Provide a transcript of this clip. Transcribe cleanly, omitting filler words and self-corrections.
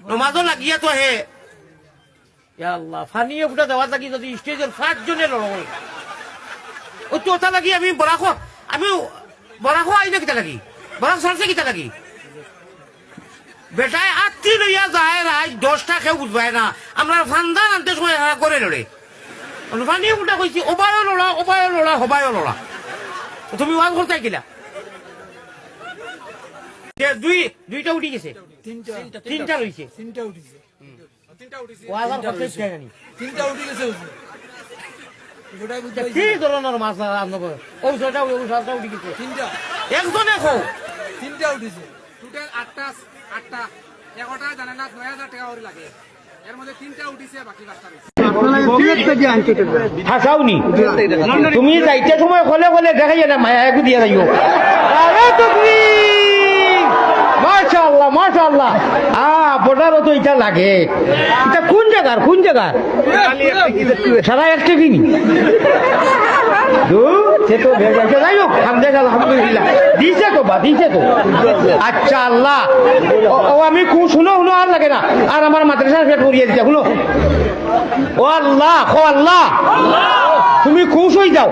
নমাজও লাগিয়া তো হে আল্লাহ ফানিয়ে ফুটা দেওয়ার লাগি যদি স্টেজের 5 জনের লড়াই ও তো ওটা লাগি আমি বরাখো আইলে কিতা লাগি বরাখ সারছে কিতা লাগি বেটায় আত্মি লইয়া যায় রাত 10টা কেউ বুঝবাই না আমরা ফান্দান আনতে সময় করে লড়ে ফানিয়ে ফুটা কইছি ওবায়ও লড়া হবায়ও লড়া তুমি ওয়াজ করতে কিলা দুইটা উঠি গেছে তিনটা রয়েছে কি ধরনের মাছ ঔষধটা উঠি গেছে একজনে খো তিনটা উঠেছে টোটাল 8টা 11টা জানে না 9000 টাকা ওর লাগে এর মধ্যে 3টা উঠিছে বাকি 5টা রয়েছে হাসাওনি তুমি যাইতে সময় কলে দেখাই না মায়া একটু দিয়ে যাইও মাশাআল্লাহ বর্ডারও তো এটা লাগে এটা কোন জায়গার সারা একটা কিনি সে তো যাই হোক আলহামদুলিল্লাহ দিছে তো আচ্ছা আল্লাহ ও আমি শুনো আর লাগে না আর আমার মাদ্রাসার ফেট করিয়ে দিতে শুনো ও আল্লাহ তুমি খুশ হয়ে যাও